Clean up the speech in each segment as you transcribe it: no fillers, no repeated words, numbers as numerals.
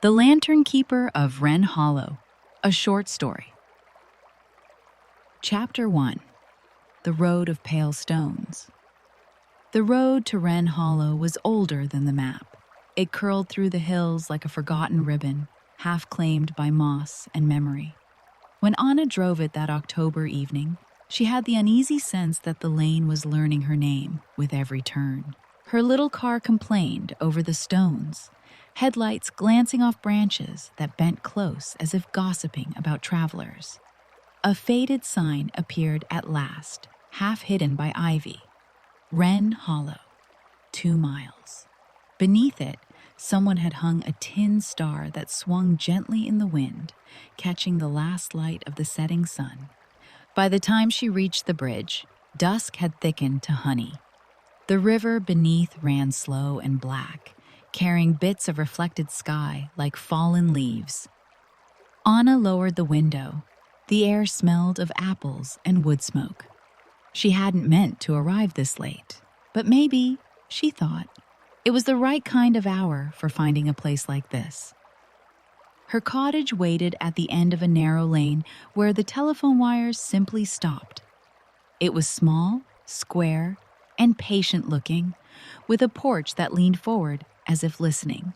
The Lantern Keeper of Wren Hollow, a short story. Chapter 1. The Road of Pale Stones. The road to Wren Hollow was older than the map. It curled through the hills like a forgotten ribbon, half claimed by moss and memory. When Anna drove it that October evening, she had the uneasy sense that the lane was learning her name with every turn. Her little car complained over the stones, headlights glancing off branches that bent close as if gossiping about travelers. A faded sign appeared at last, half hidden by ivy. Wren Hollow, 2 miles. Beneath it, someone had hung a tin star that swung gently in the wind, catching the last light of the setting sun. By the time she reached the bridge, dusk had thickened to honey. The river beneath ran slow and black, carrying bits of reflected sky like fallen leaves. Anna lowered the window. The air smelled of apples and wood smoke. She hadn't meant to arrive this late, but maybe, she thought, it was the right kind of hour for finding a place like this. Her cottage waited at the end of a narrow lane where the telephone wires simply stopped. It was small, square, and patient-looking, with a porch that leaned forward as if listening.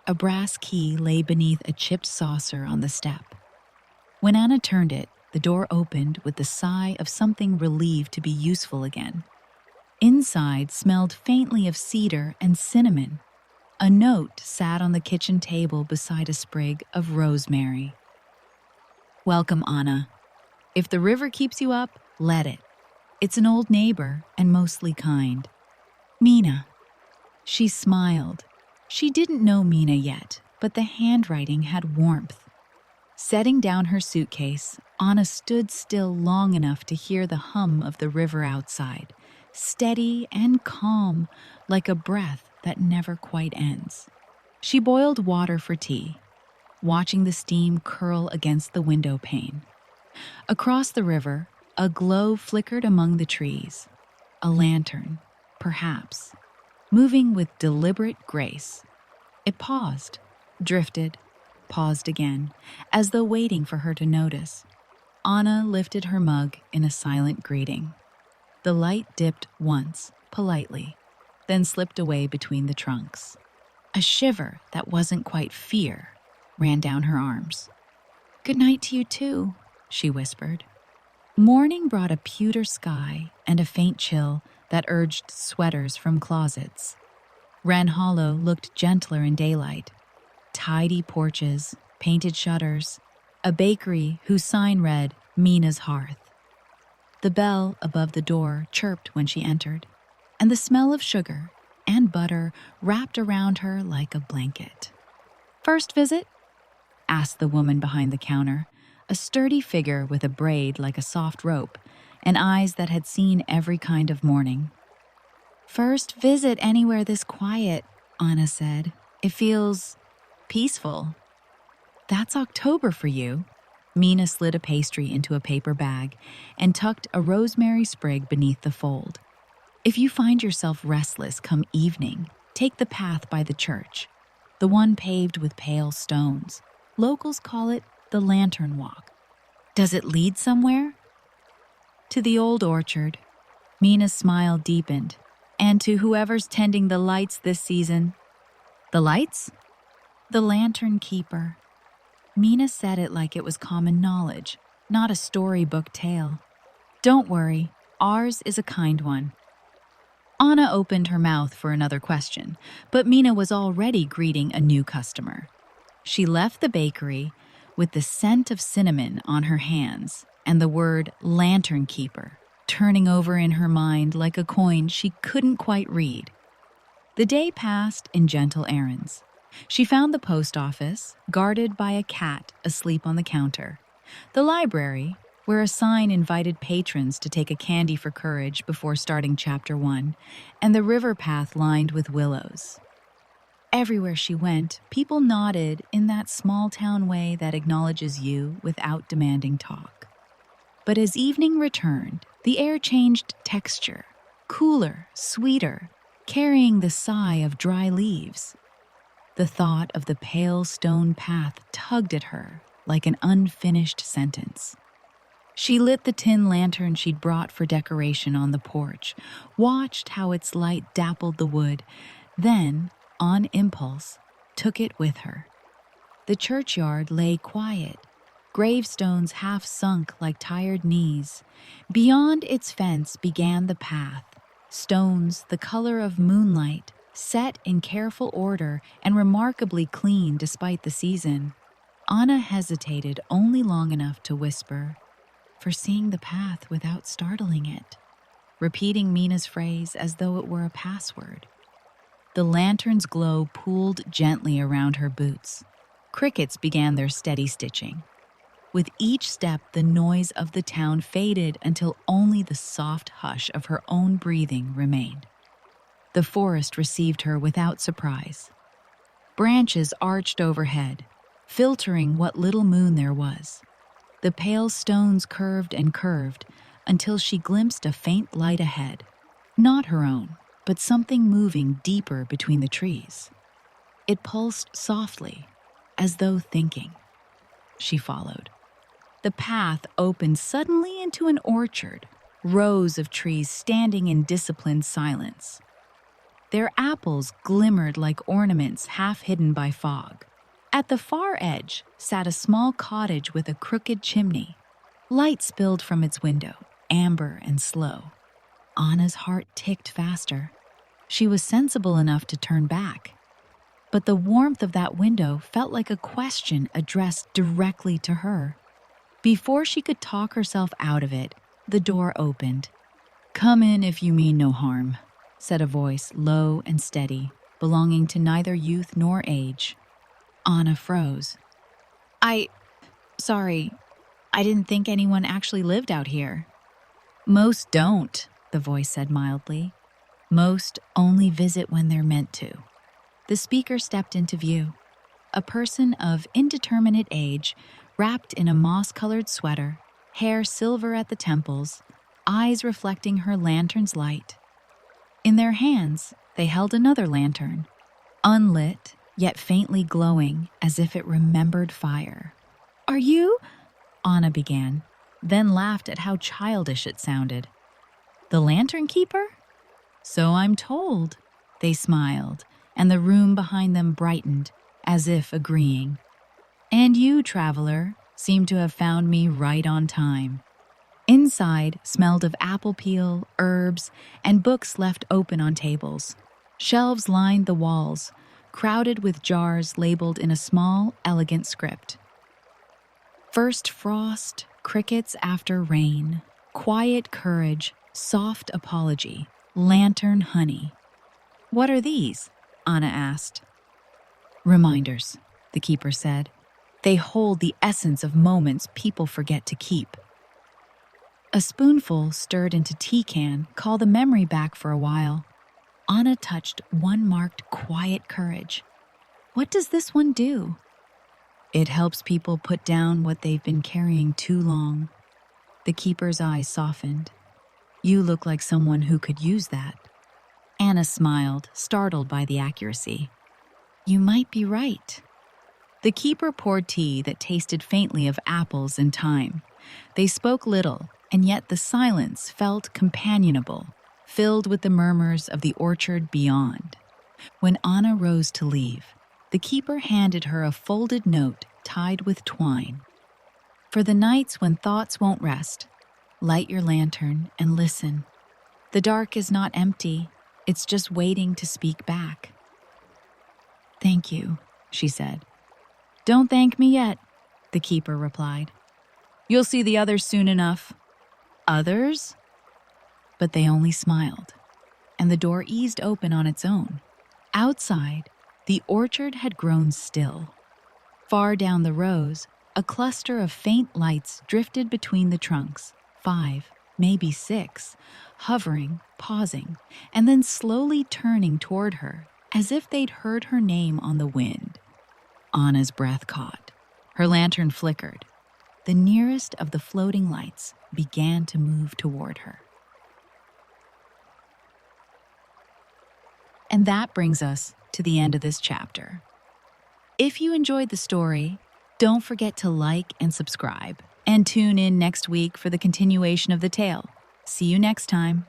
A brass key lay beneath a chipped saucer on the step. When Anna turned it, the door opened with the sigh of something relieved to be useful again. Inside smelled faintly of cedar and cinnamon. A note sat on the kitchen table beside a sprig of rosemary. "Welcome, Anna. If the river keeps you up, let it. It's an old neighbor and mostly kind. Mina." She smiled. She didn't know Mina yet, but the handwriting had warmth. Setting down her suitcase, Anna stood still long enough to hear the hum of the river outside, steady and calm, like a breath that never quite ends. She boiled water for tea, watching the steam curl against the window pane. Across the river, a glow flickered among the trees. A lantern, perhaps, moving with deliberate grace. It paused, drifted, paused again, as though waiting for her to notice. Anna lifted her mug in a silent greeting. The light dipped once, politely, then slipped away between the trunks. A shiver that wasn't quite fear ran down her arms. "Good night to you too," she whispered. Morning brought a pewter sky and a faint chill that urged sweaters from closets. Wren Hollow looked gentler in daylight. Tidy porches, painted shutters, a bakery whose sign read Mina's Hearth. The bell above the door chirped when she entered, and the smell of sugar and butter wrapped around her like a blanket. "First visit?" asked the woman behind the counter, a sturdy figure with a braid like a soft rope and eyes that had seen every kind of morning. "First visit anywhere this quiet," Anna said. "It feels peaceful." "That's October for you." Mina slid a pastry into a paper bag and tucked a rosemary sprig beneath the fold. "If you find yourself restless come evening, take the path by the church, the one paved with pale stones. Locals call it the Lantern Walk." "Does it lead somewhere?" "To the old orchard." Mina's smile deepened. "And to whoever's tending the lights this season." "The lights?" "The Lantern Keeper." Mina said it like it was common knowledge, not a storybook tale. "Don't worry, ours is a kind one." Anna opened her mouth for another question, but Mina was already greeting a new customer. She left the bakery with the scent of cinnamon on her hands and the word Lantern Keeper turning over in her mind like a coin she couldn't quite read. The day passed in gentle errands. She found the post office, guarded by a cat asleep on the counter, the library, where a sign invited patrons to take a candy for courage before starting Chapter 1, and the river path lined with willows. Everywhere she went, people nodded in that small-town way that acknowledges you without demanding talk. But as evening returned, the air changed texture, cooler, sweeter, carrying the sigh of dry leaves. The thought of the pale stone path tugged at her like an unfinished sentence. She lit the tin lantern she'd brought for decoration on the porch, watched how its light dappled the wood, then, on impulse, took it with her. The churchyard lay quiet, gravestones half sunk like tired knees. Beyond its fence began the path, stones the color of moonlight, set in careful order and remarkably clean despite the season. Anna hesitated only long enough to whisper, foreseeing the path without startling it, repeating Mina's phrase as though it were a password. The lantern's glow pooled gently around her boots. Crickets began their steady stitching. With each step, the noise of the town faded until only the soft hush of her own breathing remained. The forest received her without surprise. Branches arched overhead, filtering what little moon there was. The pale stones curved and curved until she glimpsed a faint light ahead, not her own, but something moving deeper between the trees. It pulsed softly, as though thinking. She followed. The path opened suddenly into an orchard, rows of trees standing in disciplined silence. Their apples glimmered like ornaments half hidden by fog. At the far edge sat a small cottage with a crooked chimney. Light spilled from its window, amber and slow. Anna's heart ticked faster. She was sensible enough to turn back. But the warmth of that window felt like a question addressed directly to her. Before she could talk herself out of it, the door opened. "Come in if you mean no harm," said a voice low and steady, belonging to neither youth nor age. Anna froze. Sorry, I didn't think anyone actually lived out here." "Most don't," the voice said mildly. "Most only visit when they're meant to." The speaker stepped into view. A person of indeterminate age, wrapped in a moss-colored sweater, hair silver at the temples, eyes reflecting her lantern's light. In their hands, they held another lantern, unlit, yet faintly glowing as if it remembered fire. "Are you?" Anna began, then laughed at how childish it sounded. "The lantern keeper?" "So I'm told." They smiled, and the room behind them brightened, as if agreeing. "And you, traveler, seem to have found me right on time." Inside smelled of apple peel, herbs, and books left open on tables. Shelves lined the walls, crowded with jars labeled in a small, elegant script. First frost, crickets after rain, quiet courage, soft apology, lantern honey. "What are these?" Anna asked. "Reminders," the keeper said. "They hold the essence of moments people forget to keep." A spoonful stirred into tea can called the memory back for a while. Anna touched one marked quiet courage. "What does this one do?" "It helps people put down what they've been carrying too long." The keeper's eyes softened. "You look like someone who could use that." Anna smiled, startled by the accuracy. "You might be right." The keeper poured tea that tasted faintly of apples and thyme. They spoke little, and yet the silence felt companionable, filled with the murmurs of the orchard beyond. When Anna rose to leave, the keeper handed her a folded note tied with twine. "For the nights when thoughts won't rest, light your lantern and listen. The dark is not empty, it's just waiting to speak back." "Thank you," she said. "Don't thank me yet," the keeper replied. "You'll see the others soon enough." "Others?" But they only smiled, and the door eased open on its own. Outside, the orchard had grown still. Far down the rows, a cluster of faint lights drifted between the trunks, 5, maybe 6, hovering, pausing, and then slowly turning toward her, as if they'd heard her name on the wind. Anna's breath caught. Her lantern flickered. The nearest of the floating lights began to move toward her. And that brings us to the end of this chapter. If you enjoyed the story, don't forget to like and subscribe, and tune in next week for the continuation of the tale. See you next time.